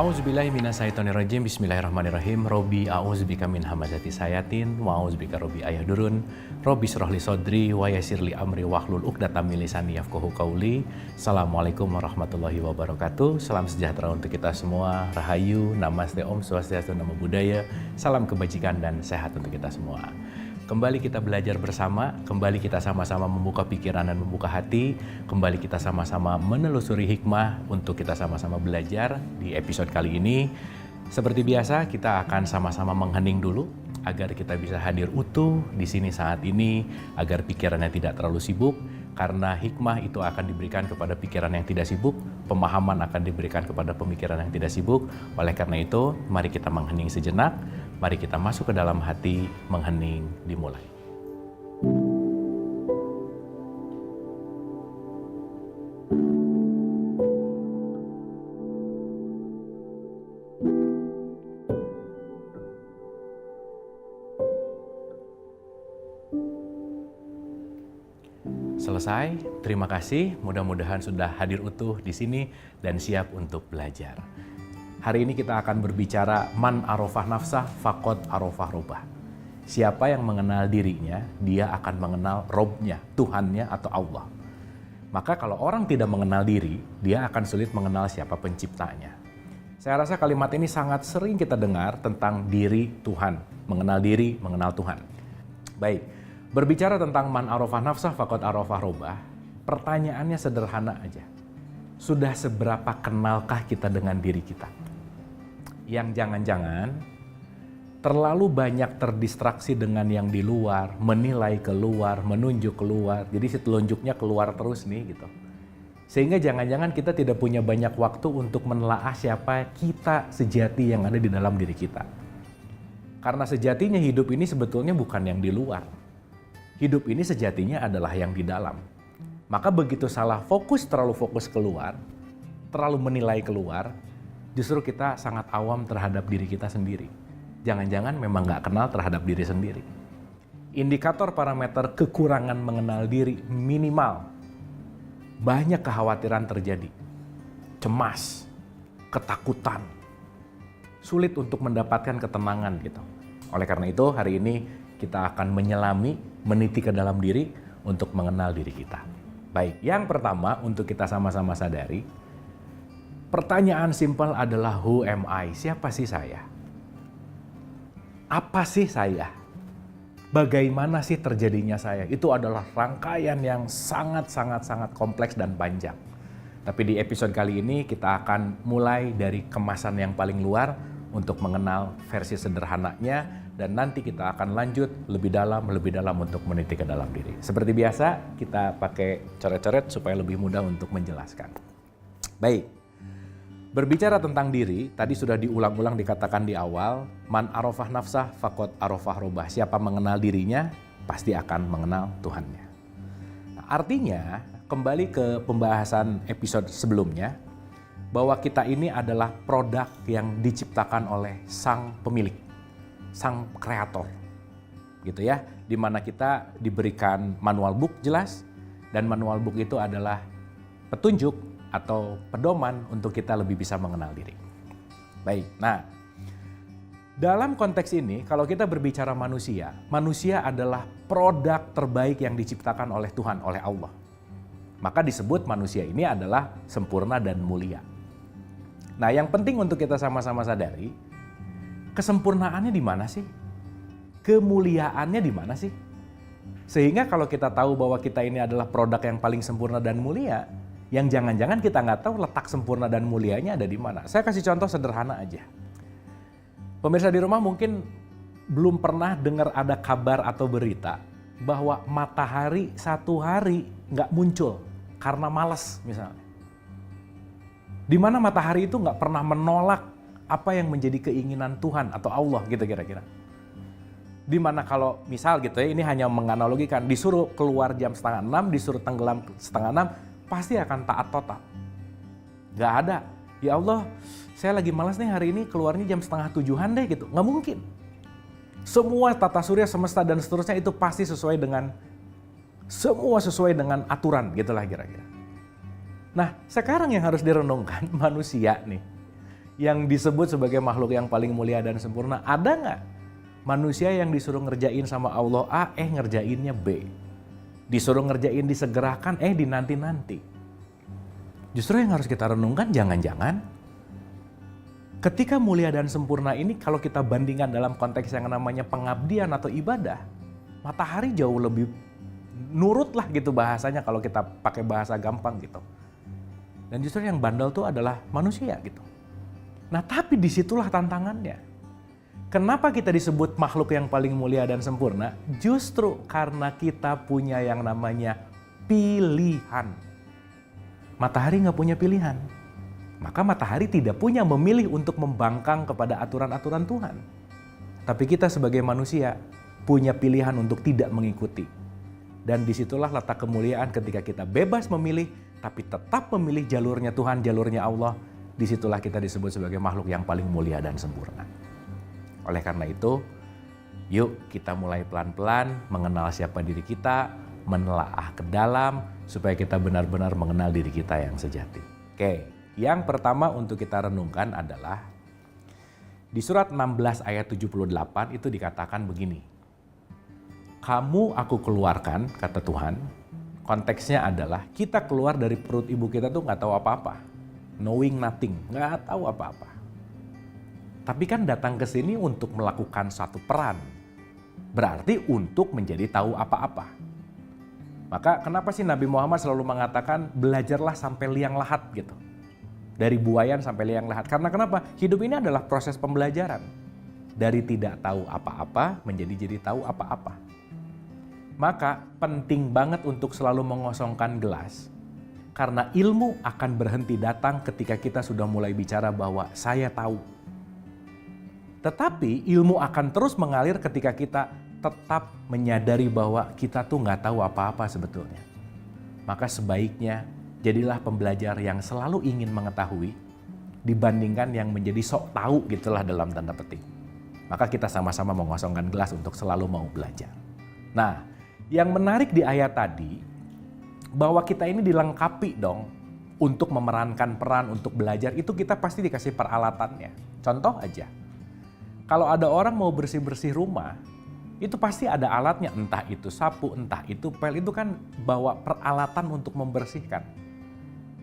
A'udzubillahi minasyaitonirrajim. Bismillahirrahmanirrahim. Robbi a'udzubika min hamazati sayatin wa a'udzubika robbi ayahdurun. Robbi shrahli sodri wa yassirli amri wahlul 'uqdatam min lisani yafqahu qauli. Assalamualaikum warahmatullahi wabarakatuh. Salam sejahtera untuk kita semua. Rahayu, namaste, om swastiastu, namo buddhaya. Salam kebajikan dan sehat untuk kita semua. Kembali kita belajar bersama, kembali kita sama-sama membuka pikiran dan membuka hati, kembali kita sama-sama menelusuri hikmah untuk kita sama-sama belajar. Di episode kali ini, seperti biasa kita akan sama-sama menghening dulu agar kita bisa hadir utuh di sini saat ini, agar pikirannya tidak terlalu sibuk, karena hikmah itu akan diberikan kepada pikiran yang tidak sibuk, pemahaman akan diberikan kepada pemikiran yang tidak sibuk. Oleh karena itu, mari kita menghening sejenak. Mari kita masuk ke dalam hati, menghening, dimulai. Selesai, terima kasih. Mudah-mudahan sudah hadir utuh di sini dan siap untuk belajar. Hari ini kita akan berbicara man arafah nafsah faqad arafah robbah. Siapa yang mengenal dirinya, dia akan mengenal Robnya, Tuhannya atau Allah. Maka kalau orang tidak mengenal diri, dia akan sulit mengenal siapa penciptanya. Saya rasa kalimat ini sangat sering kita dengar tentang diri Tuhan, mengenal diri, mengenal Tuhan. Baik, berbicara tentang man arafah nafsah faqad arafah robbah, pertanyaannya sederhana aja. Sudah seberapa kenalkah kita dengan diri kita? Yang jangan-jangan terlalu banyak terdistraksi dengan yang di luar, menilai keluar, menunjuk keluar. Jadi si telunjuknya keluar terus nih gitu. Sehingga jangan-jangan kita tidak punya banyak waktu untuk menelaah siapa kita sejati yang ada di dalam diri kita. Karena sejatinya hidup ini sebetulnya bukan yang di luar. Hidup ini sejatinya adalah yang di dalam. Maka begitu salah fokus, terlalu fokus keluar, terlalu menilai keluar, justru kita sangat awam terhadap diri kita sendiri. Jangan-jangan memang nggak kenal terhadap diri sendiri. Indikator parameter kekurangan mengenal diri minimal. Banyak kekhawatiran terjadi. Cemas, ketakutan. Sulit untuk mendapatkan ketenangan gitu. Oleh karena itu hari ini kita akan menyelami, meniti ke dalam diri untuk mengenal diri kita. Baik, yang pertama untuk kita sama-sama sadari, pertanyaan simpel adalah who am I? Siapa sih saya? Apa sih saya? Bagaimana sih terjadinya saya? Itu adalah rangkaian yang sangat kompleks dan panjang. Tapi di episode kali ini kita akan mulai dari kemasan yang paling luar untuk mengenal versi sederhananya, dan nanti kita akan lanjut lebih dalam untuk meniti ke dalam diri. Seperti biasa, kita pakai coret-coret supaya lebih mudah untuk menjelaskan. Baik. Berbicara tentang diri, tadi sudah diulang-ulang dikatakan di awal, man arafah nafsah faqad arafah robbah. Siapa mengenal dirinya, pasti akan mengenal Tuhannya. Nah, artinya, kembali ke pembahasan episode sebelumnya, bahwa kita ini adalah produk yang diciptakan oleh sang pemilik, sang kreator. Gitu ya, di mana kita diberikan manual book jelas, dan manual book itu adalah petunjuk atau pedoman untuk kita lebih bisa mengenal diri. Baik, nah dalam konteks ini kalau kita berbicara manusia adalah produk terbaik yang diciptakan oleh Tuhan, oleh Allah. Maka disebut manusia ini adalah sempurna dan mulia. Nah yang penting untuk kita sama-sama sadari, kesempurnaannya di mana sih? Kemuliaannya di mana sih? Sehingga kalau kita tahu bahwa kita ini adalah produk yang paling sempurna dan mulia, yang jangan-jangan kita nggak tahu letak sempurna dan mulianya ada di mana. Saya kasih contoh sederhana aja. Pemirsa di rumah mungkin belum pernah dengar ada kabar atau berita bahwa matahari satu hari nggak muncul karena malas misalnya. Di mana matahari itu nggak pernah menolak apa yang menjadi keinginan Tuhan atau Allah gitu kira-kira. Di mana kalau misal gitu ya, ini hanya menganalogikan, disuruh keluar jam 5:30, disuruh tenggelam 5:30, pasti akan taat total. Gak ada, ya Allah saya lagi malas nih hari ini keluarnya jam 6:30 deh gitu. Gak mungkin. Semua tata surya, semesta dan seterusnya itu pasti sesuai dengan aturan gitulah kira-kira. Nah sekarang yang harus direnungkan manusia nih. yang disebut sebagai makhluk yang paling mulia dan sempurna? Ada nggak manusia yang disuruh ngerjain sama Allah A, ngerjainnya B? Disuruh ngerjain disegerakan, dinanti-nanti. Justru yang harus kita renungkan, jangan-jangan ketika mulia dan sempurna ini kalau kita bandingkan dalam konteks yang namanya pengabdian atau ibadah, matahari jauh lebih nurut lah gitu bahasanya kalau kita pakai bahasa gampang gitu. Dan justru yang bandel tuh adalah manusia gitu. Nah tapi disitulah tantangannya. Kenapa kita disebut makhluk yang paling mulia dan sempurna? Justru karena kita punya yang namanya pilihan. Matahari nggak punya pilihan. Maka matahari tidak punya memilih untuk membangkang kepada aturan-aturan Tuhan. Tapi kita sebagai manusia punya pilihan untuk tidak mengikuti. Dan disitulah letak kemuliaan ketika kita bebas memilih, tapi tetap memilih jalurnya Tuhan, jalurnya Allah. Disitulah kita disebut sebagai makhluk yang paling mulia dan sempurna. Oleh karena itu, yuk kita mulai pelan-pelan mengenal siapa diri kita, menelaah ke dalam, supaya kita benar-benar mengenal diri kita yang sejati. Oke, yang pertama untuk kita renungkan adalah di surat 16 ayat 78 itu dikatakan begini. Kamu aku keluarkan, kata Tuhan. Konteksnya adalah kita keluar dari perut ibu kita tuh nggak tahu apa-apa. Knowing nothing, nggak tahu apa-apa. Tapi kan datang ke sini untuk melakukan satu peran. Berarti untuk menjadi tahu apa-apa. Maka kenapa sih Nabi Muhammad selalu mengatakan belajarlah sampai liang lahat gitu. Dari buayan sampai liang lahat. Karena kenapa? Hidup ini adalah proses pembelajaran. Dari tidak tahu apa-apa menjadi jadi tahu apa-apa. Maka penting banget untuk selalu mengosongkan gelas. Karena ilmu akan berhenti datang ketika kita sudah mulai bicara bahwa saya tahu. Tetapi ilmu akan terus mengalir ketika kita tetap menyadari bahwa kita tuh nggak tahu apa-apa sebetulnya. Maka sebaiknya jadilah pembelajar yang selalu ingin mengetahui dibandingkan yang menjadi sok tahu gitulah dalam tanda petik. Maka kita sama-sama mengosongkan gelas untuk selalu mau belajar. Nah, yang menarik di ayat tadi bahwa kita ini dilengkapi dong untuk memerankan peran untuk belajar, itu kita pasti dikasih peralatannya. Contoh aja, kalau ada orang mau bersih-bersih rumah, itu pasti ada alatnya, entah itu sapu, entah itu pel, itu kan bawa peralatan untuk membersihkan.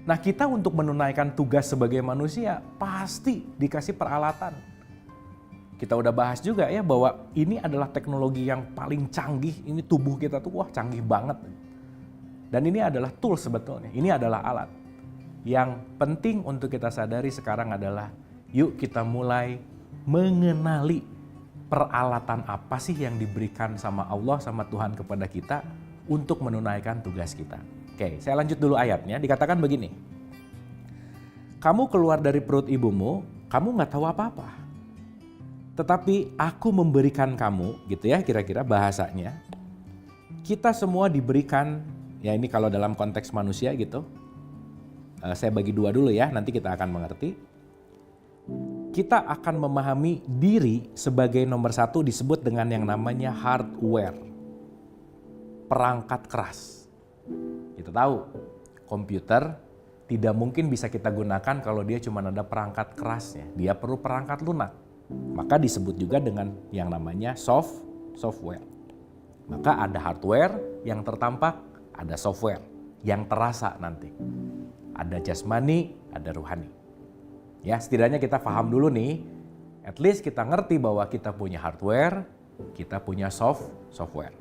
Nah kita untuk menunaikan tugas sebagai manusia pasti dikasih peralatan. Kita udah bahas juga ya bahwa ini adalah teknologi yang paling canggih, ini tubuh kita tuh wah canggih banget. Dan ini adalah tool sebetulnya, ini adalah alat. Yang penting untuk kita sadari sekarang adalah yuk kita mulai mengenali peralatan apa sih yang diberikan sama Allah, sama Tuhan kepada kita untuk menunaikan tugas kita. Oke, saya lanjut dulu ayatnya, dikatakan begini. Kamu keluar dari perut ibumu, kamu nggak tahu apa-apa. Tetapi aku memberikan kamu, gitu ya kira-kira bahasanya. Kita semua diberikan, ya ini kalau dalam konteks manusia gitu, saya bagi dua dulu ya, nanti kita akan mengerti. Kita akan memahami diri sebagai nomor satu disebut dengan yang namanya hardware, perangkat keras. Kita tahu, komputer tidak mungkin bisa kita gunakan kalau dia cuma ada perangkat kerasnya, dia perlu perangkat lunak. Maka disebut juga dengan yang namanya software. Maka ada hardware yang tertampak, ada software yang terasa nanti. Ada jasmani, ada ruhani. Ya, setidaknya kita paham dulu nih. At least kita ngerti bahwa kita punya hardware, kita punya software.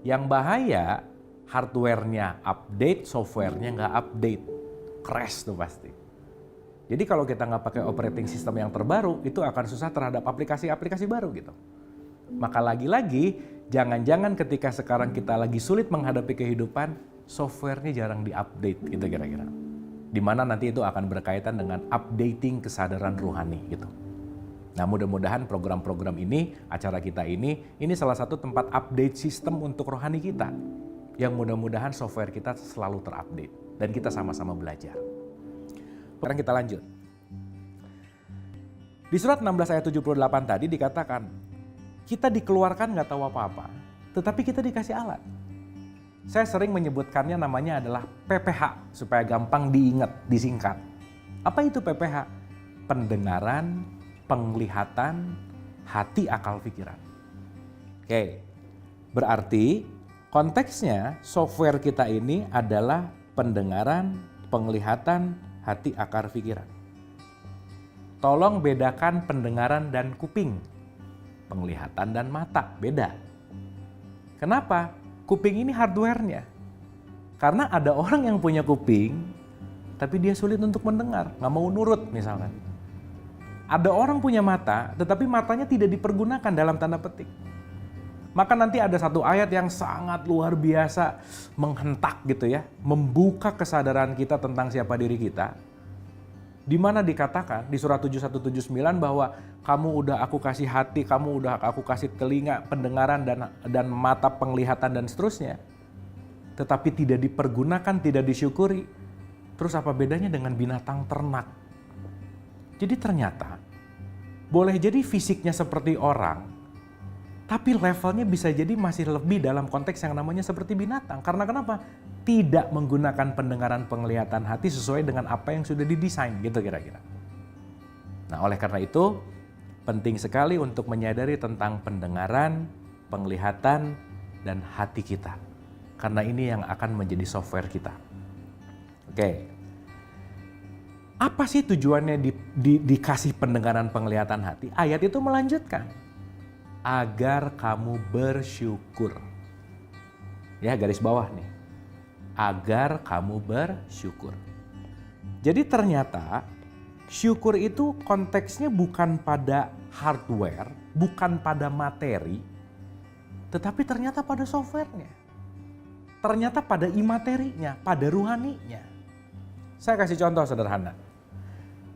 Yang bahaya, hardware-nya update, software-nya nggak update. Crash tuh pasti. Jadi kalau kita nggak pakai operating system yang terbaru, itu akan susah terhadap aplikasi-aplikasi baru gitu. Maka lagi-lagi, jangan-jangan ketika sekarang kita lagi sulit menghadapi kehidupan, software-nya jarang diupdate gitu kira-kira. Dimana nanti itu akan berkaitan dengan updating kesadaran rohani gitu. Nah mudah-mudahan program-program ini, acara kita ini salah satu tempat update sistem untuk rohani kita. Yang mudah-mudahan software kita selalu terupdate dan kita sama-sama belajar. Sekarang kita lanjut. Di surat 16 ayat 78 tadi dikatakan, kita dikeluarkan nggak tahu apa-apa, tetapi kita dikasih alat. Saya sering menyebutkannya namanya adalah PPH, supaya gampang diingat, disingkat. Apa itu PPH? pendengaran, penglihatan, hati, akal, pikiran. Oke, berarti konteksnya software kita ini adalah pendengaran, penglihatan, hati, akal, pikiran. Tolong bedakan pendengaran dan kuping, penglihatan dan mata, beda. Kenapa? Kuping ini hardware-nya. Karena ada orang yang punya kuping, tapi dia sulit untuk mendengar, nggak mau nurut misalkan. Ada orang punya mata, tetapi matanya tidak dipergunakan dalam tanda petik. Maka nanti ada satu ayat yang sangat luar biasa menghentak gitu ya, membuka kesadaran kita tentang siapa diri kita. Di mana dikatakan di surat 7179 bahwa kamu udah aku kasih hati, kamu udah aku kasih telinga, pendengaran dan mata penglihatan dan seterusnya. Tetapi tidak dipergunakan, tidak disyukuri. Terus apa bedanya dengan binatang ternak? Jadi ternyata boleh jadi fisiknya seperti orang, tapi levelnya bisa jadi masih lebih dalam konteks yang namanya seperti binatang. Karena kenapa? Tidak menggunakan pendengaran, penglihatan, hati sesuai dengan apa yang sudah didesain gitu kira-kira. Nah, oleh karena itu penting sekali untuk menyadari tentang pendengaran, penglihatan, dan hati kita. Karena ini yang akan menjadi software kita. Oke. Apa sih tujuannya dikasih pendengaran, penglihatan, hati? Ayat itu melanjutkan. Agar kamu bersyukur. Ya, garis bawah nih. Agar kamu bersyukur. Jadi ternyata syukur itu konteksnya bukan pada hardware, bukan pada materi, tetapi ternyata pada softwarenya. Ternyata pada imaterinya, pada ruhaninya. Saya kasih contoh sederhana.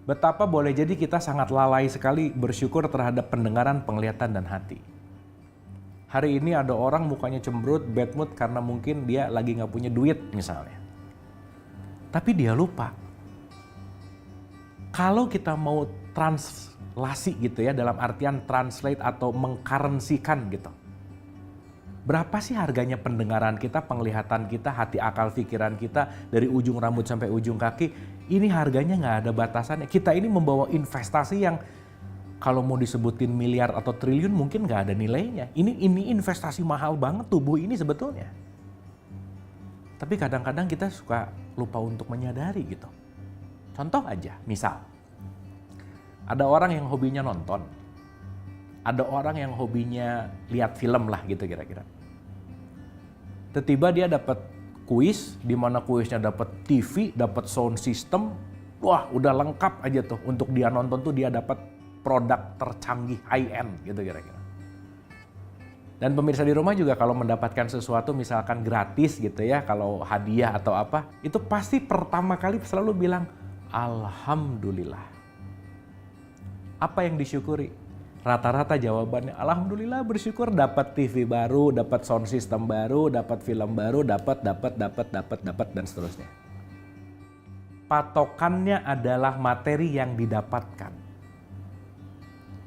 Betapa boleh jadi kita sangat lalai sekali bersyukur terhadap pendengaran, penglihatan, dan hati. Hari ini ada orang mukanya cemberut, bad mood karena mungkin dia lagi nggak punya duit misalnya. Tapi dia lupa. Kalau kita mau translasi gitu ya, dalam artian translate atau mengkarensikan gitu. Berapa sih harganya pendengaran kita, penglihatan kita, hati, akal, pikiran kita dari ujung rambut sampai ujung kaki? Ini harganya nggak ada batasannya. Kita ini membawa investasi yang kalau mau disebutin miliar atau triliun mungkin nggak ada nilainya. Ini investasi mahal banget tubuh ini sebetulnya. Tapi kadang-kadang kita suka lupa untuk menyadari gitu. Contoh aja, misal ada orang yang hobinya nonton. Ada orang yang hobinya lihat film lah gitu kira-kira. Tiba-tiba dia dapat kuis, di mana kuisnya dapat TV, dapat sound system. Wah, udah lengkap aja tuh. Untuk dia nonton tuh dia dapat produk tercanggih high-end gitu kira-kira. Dan pemirsa di rumah juga kalau mendapatkan sesuatu misalkan gratis gitu ya, kalau hadiah atau apa, itu pasti pertama kali selalu bilang, Alhamdulillah. Apa yang disyukuri? Rata-rata jawabannya, Alhamdulillah bersyukur dapat TV baru, dapat sound system baru, dapat film baru, dapat, dan seterusnya. Patokannya adalah materi yang didapatkan.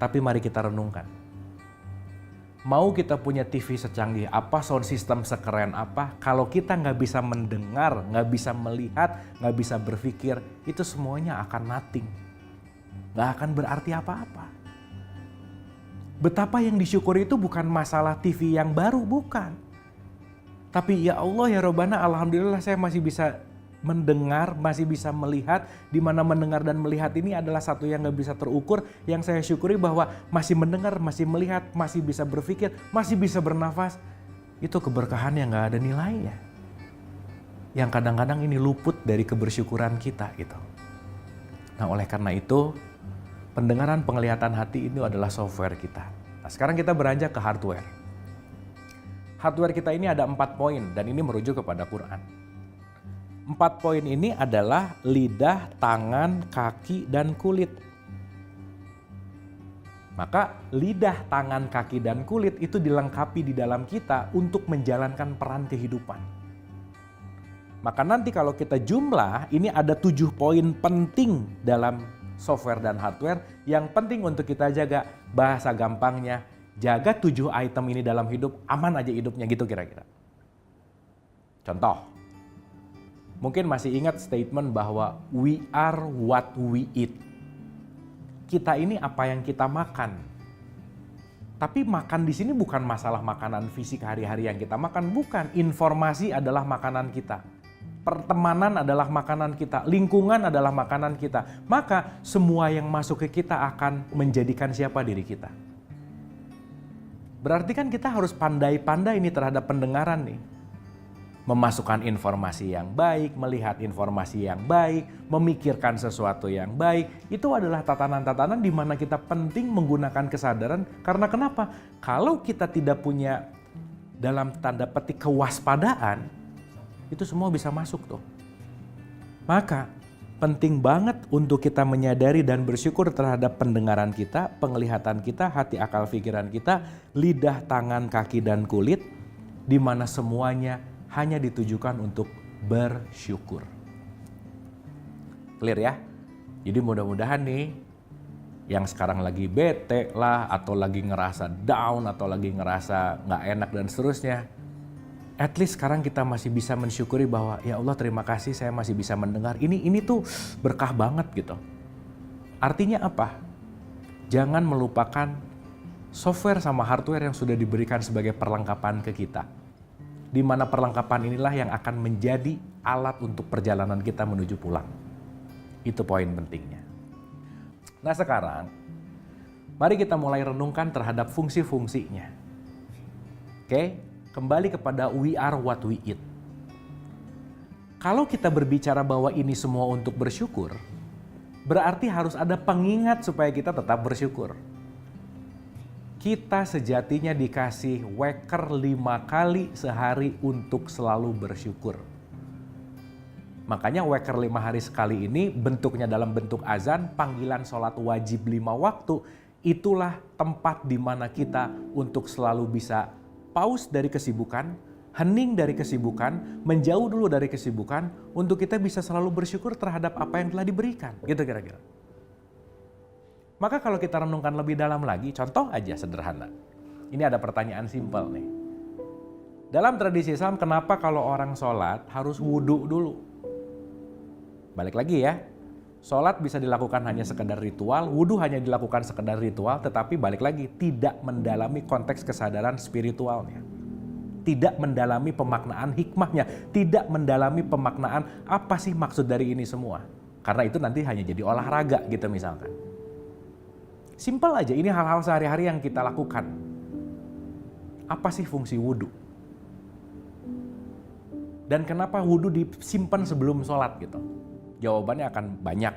Tapi mari kita renungkan. Mau kita punya TV secanggih apa, sound system sekeren apa, kalau kita nggak bisa mendengar, nggak bisa melihat, nggak bisa berpikir, itu semuanya akan nothing. Nggak akan berarti apa-apa. Betapa yang disyukuri itu bukan masalah TV yang baru, bukan. Tapi ya Allah ya Robbana, Alhamdulillah saya masih bisa mendengar, masih bisa melihat, di mana mendengar dan melihat ini adalah satu yang nggak bisa terukur. Yang saya syukuri bahwa masih mendengar, masih melihat, masih bisa berpikir, masih bisa bernafas. Itu keberkahan yang nggak ada nilainya. Yang kadang-kadang ini luput dari kebersyukuran kita gitu. Nah, oleh karena itu pendengaran, penglihatan, hati ini adalah software kita. Nah, sekarang kita beranjak ke hardware. Hardware kita ini ada 4 poin dan ini merujuk kepada Quran. 4 poin ini adalah lidah, tangan, kaki, dan kulit. Maka lidah, tangan, kaki, dan kulit itu dilengkapi di dalam kita untuk menjalankan peran kehidupan. Maka nanti kalau kita jumlah, ini ada 7 poin penting dalam software dan hardware yang penting untuk kita jaga. Bahasa gampangnya, jaga 7 item ini dalam hidup, aman aja hidupnya gitu kira-kira. Contoh, mungkin masih ingat statement bahwa we are what we eat. kita ini apa yang kita makan. Tapi makan di sini bukan masalah makanan fisik hari-hari yang kita makan, bukan. Informasi adalah makanan kita. Pertemanan adalah makanan kita, lingkungan adalah makanan kita. Maka semua yang masuk ke kita akan menjadikan siapa diri kita. Berarti kan kita harus pandai-pandai ini terhadap pendengaran nih. Memasukkan informasi yang baik, melihat informasi yang baik, memikirkan sesuatu yang baik. Itu adalah tatanan-tatanan di mana kita penting menggunakan kesadaran. Karena kenapa? Kalau kita tidak punya dalam tanda petik kewaspadaan, itu semua bisa masuk tuh. Maka penting banget untuk kita menyadari dan bersyukur terhadap pendengaran kita, penglihatan kita, hati, akal, pikiran kita, lidah, tangan, kaki, dan kulit, di mana semuanya hanya ditujukan untuk bersyukur. Clear ya? Jadi mudah-mudahan nih, yang sekarang lagi bete lah, atau lagi ngerasa down, atau lagi ngerasa nggak enak dan seterusnya, at least sekarang kita masih bisa mensyukuri bahwa ya Allah terima kasih saya masih bisa mendengar. Ini tuh berkah banget gitu. Artinya apa? Jangan melupakan software sama hardware yang sudah diberikan sebagai perlengkapan ke kita. Di mana perlengkapan inilah yang akan menjadi alat untuk perjalanan kita menuju pulang. Itu poin pentingnya. Nah sekarang, mari kita mulai renungkan terhadap fungsi-fungsinya. Oke, kembali kepada we are what we eat. Kalau kita berbicara bahwa ini semua untuk bersyukur, berarti harus ada pengingat supaya kita tetap bersyukur. Kita sejatinya dikasih waker 5 kali sehari untuk selalu bersyukur. Makanya waker 5 hari sekali ini bentuknya dalam bentuk azan, panggilan sholat wajib 5 waktu. Itulah tempat di mana kita untuk selalu bisa pause dari kesibukan, hening dari kesibukan, menjauh dulu dari kesibukan, untuk kita bisa selalu bersyukur terhadap apa yang telah diberikan. Gitu kira-kira. Maka kalau kita renungkan lebih dalam lagi, contoh aja sederhana. Ini ada pertanyaan simpel nih. Dalam tradisi Islam, kenapa kalau orang sholat harus wudhu dulu? Balik lagi ya, sholat bisa dilakukan hanya sekedar ritual, wudhu hanya dilakukan sekedar ritual, tetapi balik lagi, tidak mendalami konteks kesadaran spiritualnya. Tidak mendalami pemaknaan hikmahnya, tidak mendalami pemaknaan apa sih maksud dari ini semua. Karena itu nanti hanya jadi olahraga gitu misalkan. Simpel aja, ini hal-hal sehari-hari yang kita lakukan. Apa sih fungsi wudhu? Dan kenapa wudhu disimpan sebelum sholat gitu? Jawabannya akan banyak.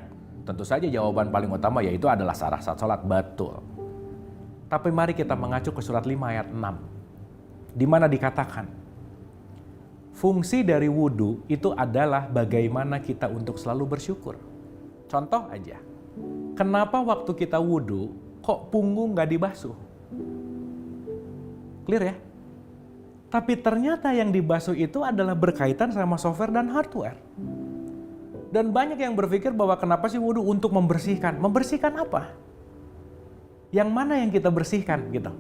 Tentu saja jawaban paling utama yaitu adalah syarat sholat, betul. Tapi mari kita mengacu ke surat 5 ayat 6. Di mana dikatakan, fungsi dari wudhu itu adalah bagaimana kita untuk selalu bersyukur. Contoh aja. Kenapa waktu kita wudhu, kok punggung gak dibasuh? Clear ya? Tapi ternyata yang dibasuh itu adalah berkaitan sama software dan hardware. Dan banyak yang berpikir bahwa kenapa sih wudhu untuk membersihkan? Membersihkan apa? Yang mana yang kita bersihkan gitu?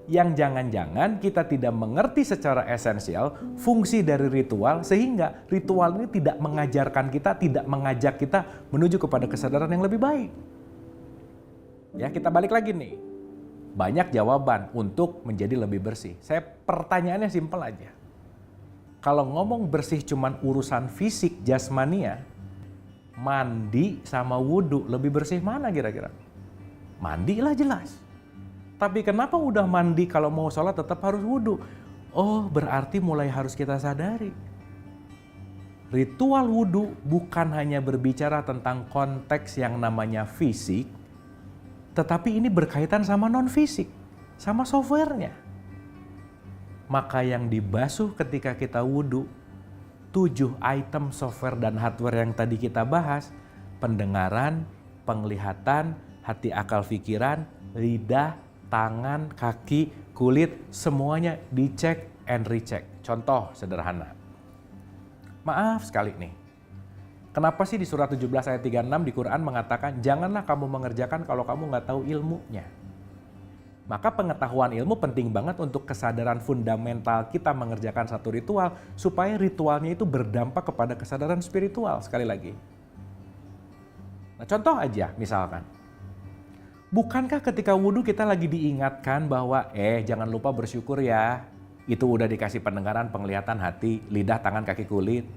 Yang jangan-jangan kita tidak mengerti secara esensial fungsi dari ritual, sehingga ritual ini tidak mengajarkan kita, tidak mengajak kita menuju kepada kesadaran yang lebih baik. Ya, kita balik lagi nih. Banyak jawaban untuk menjadi lebih bersih. Pertanyaannya simpel aja. Kalau ngomong bersih cuman urusan fisik, jasmania, mandi sama wudhu lebih bersih mana kira-kira? Mandi lah jelas. Tapi kenapa udah mandi kalau mau sholat tetap harus wudhu? Oh, berarti mulai harus kita sadari. Ritual wudhu bukan hanya berbicara tentang konteks yang namanya fisik, tetapi ini berkaitan sama non-fisik, sama softwarenya. Maka yang dibasuh ketika kita wudhu, 7 item software dan hardware yang tadi kita bahas, pendengaran, penglihatan, hati, akal, pikiran, lidah, tangan, kaki, kulit, semuanya dicek and recheck. Contoh sederhana. Maaf sekali nih. Kenapa sih di surat 17 ayat 36 di Quran mengatakan janganlah kamu mengerjakan kalau kamu nggak tahu ilmunya. Maka pengetahuan ilmu penting banget untuk kesadaran fundamental kita mengerjakan satu ritual supaya ritualnya itu berdampak kepada kesadaran spiritual sekali lagi. Nah, contoh aja misalkan. Bukankah ketika wudhu kita lagi diingatkan bahwa jangan lupa bersyukur ya. Itu udah dikasih pendengaran, penglihatan, hati, lidah, tangan, kaki, kulit.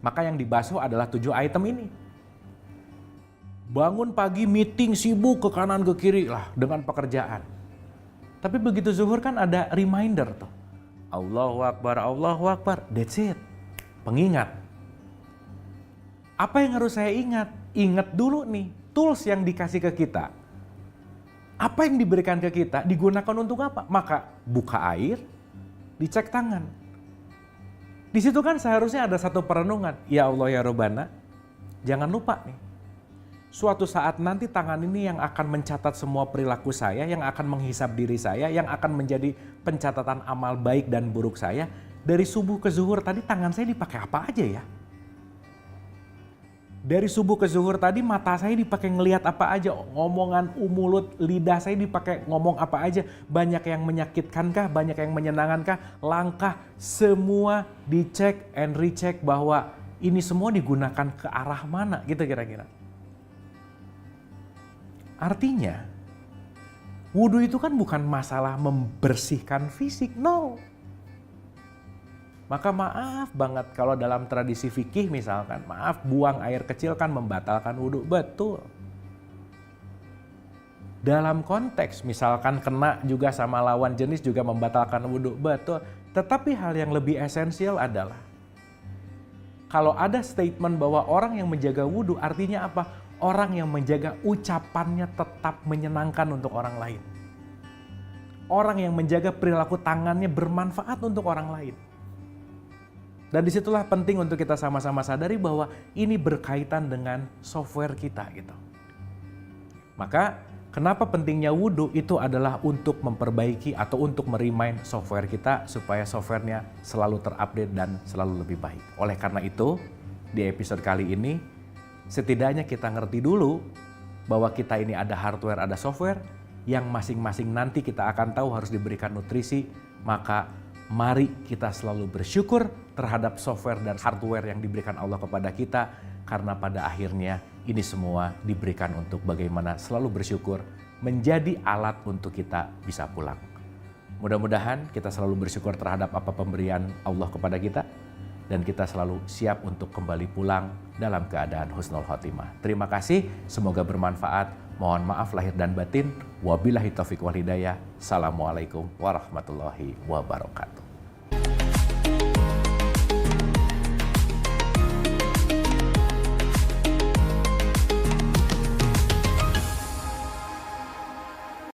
Maka yang dibasuh adalah 7 item ini. Bangun pagi meeting sibuk ke kanan ke kiri lah dengan pekerjaan. Tapi begitu zuhur kan ada reminder tuh. Allahu Akbar, Allahu Akbar. That's it. Pengingat. Apa yang harus saya ingat? Ingat dulu nih, tools yang dikasih ke kita. Apa yang diberikan ke kita digunakan untuk apa? Maka buka air, dicek tangan. Di situ kan seharusnya ada satu perenungan. Ya Allah ya Rabbana, jangan lupa nih. Suatu saat nanti tangan ini yang akan mencatat semua perilaku saya, yang akan menghisap diri saya, yang akan menjadi pencatatan amal baik dan buruk saya. Dari subuh ke zuhur tadi tangan saya dipakai apa aja ya? Dari subuh ke zuhur tadi mata saya dipakai ngelihat apa aja, ngomongan mulut, lidah saya dipakai ngomong apa aja, banyak yang menyakitkankah, banyak yang menyenangkankah, langkah, semua dicek and recheck bahwa ini semua digunakan ke arah mana gitu kira-kira. Artinya, wudhu itu kan bukan masalah membersihkan fisik, no. Maka maaf banget kalau dalam tradisi fikih misalkan, maaf buang air kecil kan membatalkan wudhu, betul. Dalam konteks misalkan kena juga sama lawan jenis juga membatalkan wudhu, betul. Tetapi hal yang lebih esensial adalah, kalau ada statement bahwa orang yang menjaga wudhu artinya apa? Orang yang menjaga ucapannya tetap menyenangkan untuk orang lain. Orang yang menjaga perilaku tangannya bermanfaat untuk orang lain. Dan disitulah penting untuk kita sama-sama sadari bahwa ini berkaitan dengan software kita gitu. Maka kenapa pentingnya wudhu itu adalah untuk memperbaiki atau untuk merimain software kita supaya softwarenya selalu terupdate dan selalu lebih baik. Oleh karena itu di episode kali ini setidaknya kita ngerti dulu bahwa kita ini ada hardware, ada software yang masing-masing nanti kita akan tahu harus diberikan nutrisi. Maka mari kita selalu bersyukur terhadap software dan hardware yang diberikan Allah kepada kita. Karena pada akhirnya ini semua diberikan untuk bagaimana selalu bersyukur menjadi alat untuk kita bisa pulang. Mudah-mudahan kita selalu bersyukur terhadap apa pemberian Allah kepada kita. Dan kita selalu siap untuk kembali pulang dalam keadaan husnul khotimah. Terima kasih, semoga bermanfaat. Mohon maaf lahir dan batin. Wabillahi taufiq wal hidayah. Assalamualaikum warahmatullahi wabarakatuh.